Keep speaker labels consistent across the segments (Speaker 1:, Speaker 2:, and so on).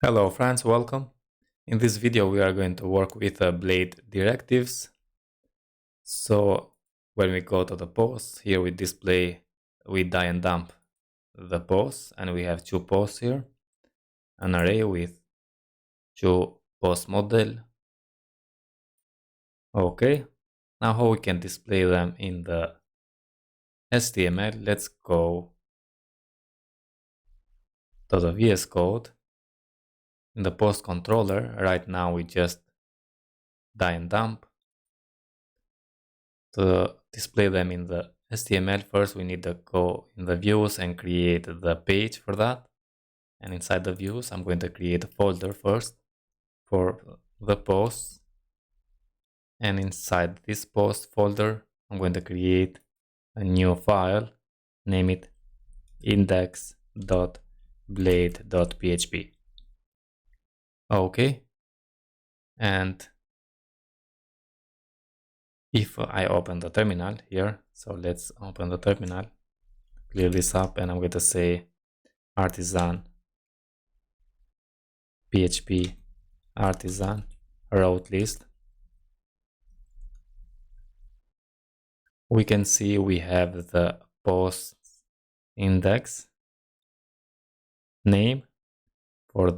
Speaker 1: Hello friends, welcome. In this video we are going to work with blade directives. So when we go to the post, here we die and dump the posts, and we have two posts here, an array with two post model. Okay, now how we can display them in the HTML. Let's go to the VS Code. In the post controller, right now we just die and dump. To display them in the HTML, first we need to go in the views and create the page for that. And inside the views, I'm going to create a folder first for the posts. And inside this post folder, I'm going to create a new file, name it index.blade.php. Okay. And if I open the terminal here, so let's open the terminal, clear this up, and I'm going to say artisan php artisan route list. We can see we have the post index name for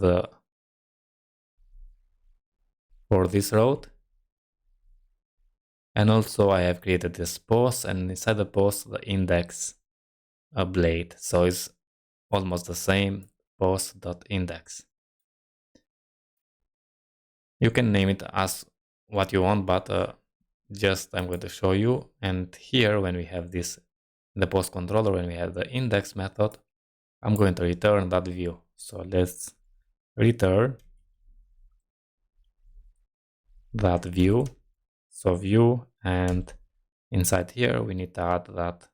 Speaker 1: this route, and also I have created this post, and inside the post the index a blade, so it's almost the same, post.index. You can name it as what you want, but just I'm going to show you. And here when we have this in the post controller, when we have the index method, I'm going to return that view. So let's return that view. So view, and inside here we need to add that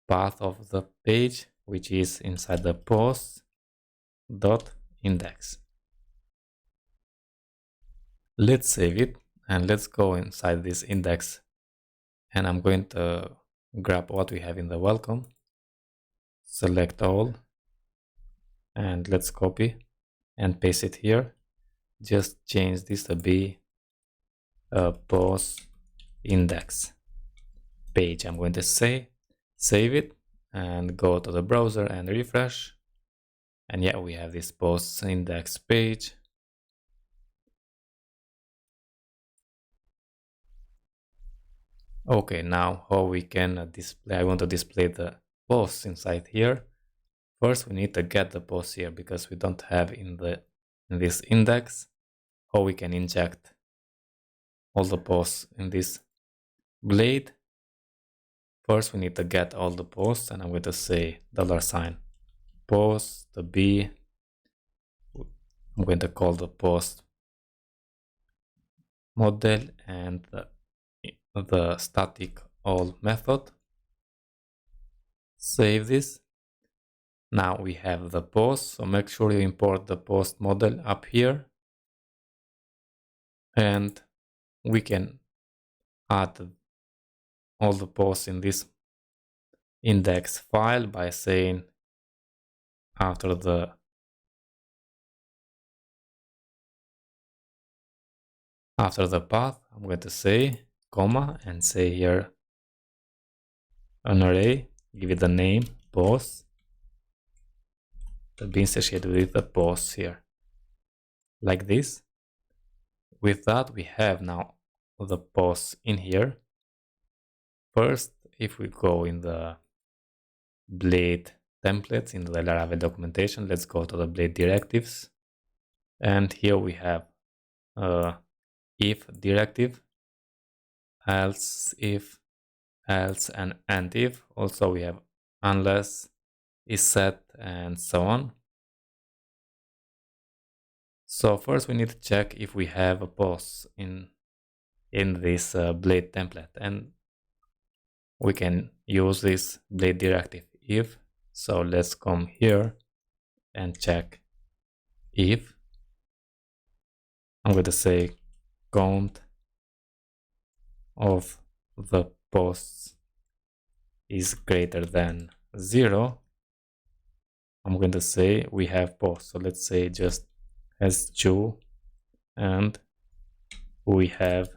Speaker 1: path of the page, which is inside the post.index. Let's save it and let's go inside this index, and I'm going to grab what we have in the welcome, select all, and let's copy and paste it here. Just change this to be a post index page. I'm going to save it and go to the browser and refresh, and yeah, we have this post index page. Okay, now how we can display, I want to display the posts inside here. First we need to get the post here, because we don't have in this index how we can inject all the posts in this blade. First we need to get all the posts, and I'm going to say $post to be, I'm going to call the post model and the static all method. Save this. Now we have the post, so make sure you import the post model up here, and we can add all the posts in this index file by saying after the path, I'm going to say comma and say here an array, give it the name post to be associated with the posts here, like this. With that, we have now the posts in here. First, if we go in the blade templates in the Laravel documentation, let's go to the blade directives, and here we have if directive, else if, else, and if. Also we have unless, is set, and so on. So first we need to check if we have a post in this blade template, and we can use this blade directive if. So let's come here and check if. I'm going to say count of the posts is greater than 0. I'm going to say we have post. So let's say just s2 and we have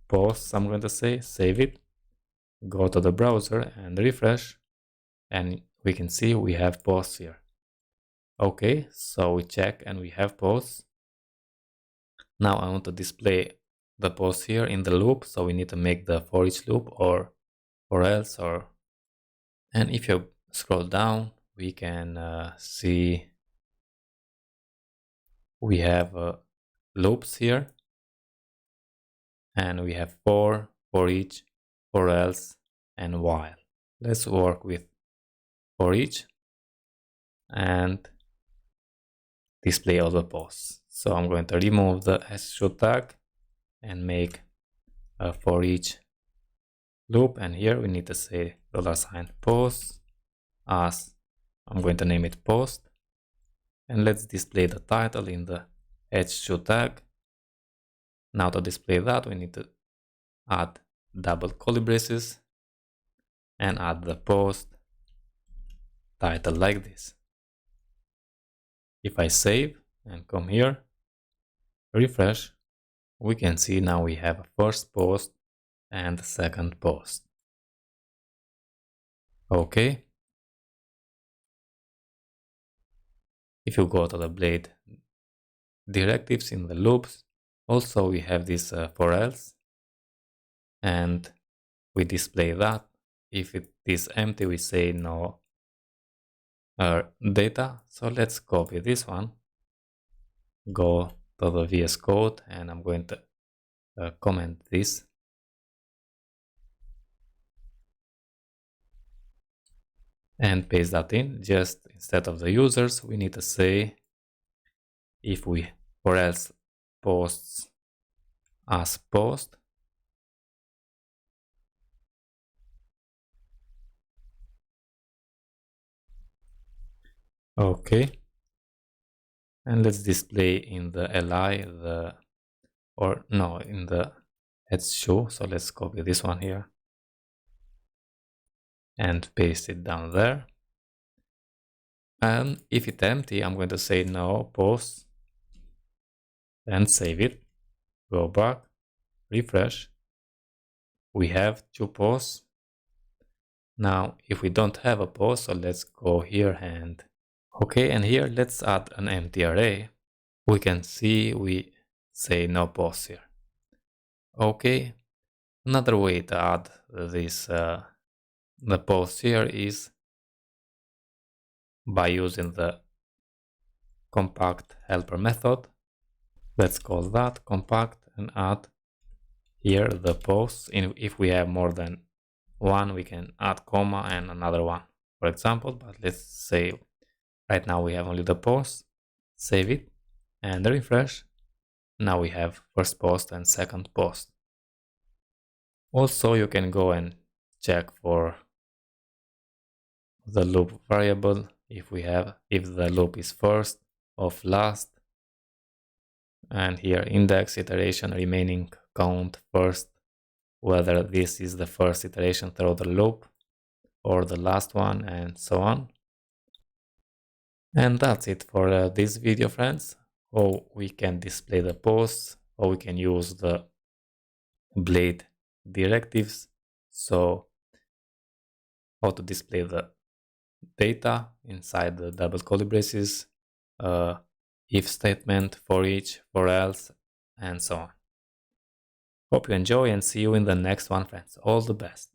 Speaker 1: posts. I'm going to say save it, go to the browser and refresh, and we can see we have posts here. Okay, so we check and we have posts. Now I want to display the post here in the loop, so we need to make the for each loop or else, or and if you scroll down we can see we have loops here, and we have for each, for else, and while. Let's work with for each and display all the posts. So I'm going to remove the s2 tag and make a for each loop, and here we need to say $post as I'm going to name it post, and let's display the title in the h2 tag. Now to display that we need to add double curly braces and add the post title like this. If I save and come here, refresh, we can see now we have a first post and a second post. Okay. If you go to the blade directives in the loops, also we have this for else, and we display that. If it is empty, we say no data. So let's copy this one, go to the VS Code, and I'm going to comment this. And paste that in. Just instead of the users, we need to say if we for else posts as post. Okay. And let's display in the li in the h2. So let's copy this one here and paste it down there. And if it's empty, I'm going to say no post and save it. Go back, refresh. We have 2 posts. Now, if we don't have a post, so let's go here and okay, and here let's add an empty array. We can see we say no post here. Okay, another way to add this the post here is by using the compact helper method. Let's call that compact and add here the posts. If we have more than one, we can add comma and another one, for example, but let's say right now we have only the post. Save it and refresh. Now we have first post and second post. Also, you can go and check for the loop variable if the loop is first or last, and here index, iteration, remaining, count, first, whether this is the first iteration through the loop or the last one, and so on. And that's it for this video, friends. How we can display the posts, how we can use the blade directives, so how to display the data inside the double curly braces, if statement, for each, for else, and so on. Hope you enjoy and see you in the next one, friends. All the best.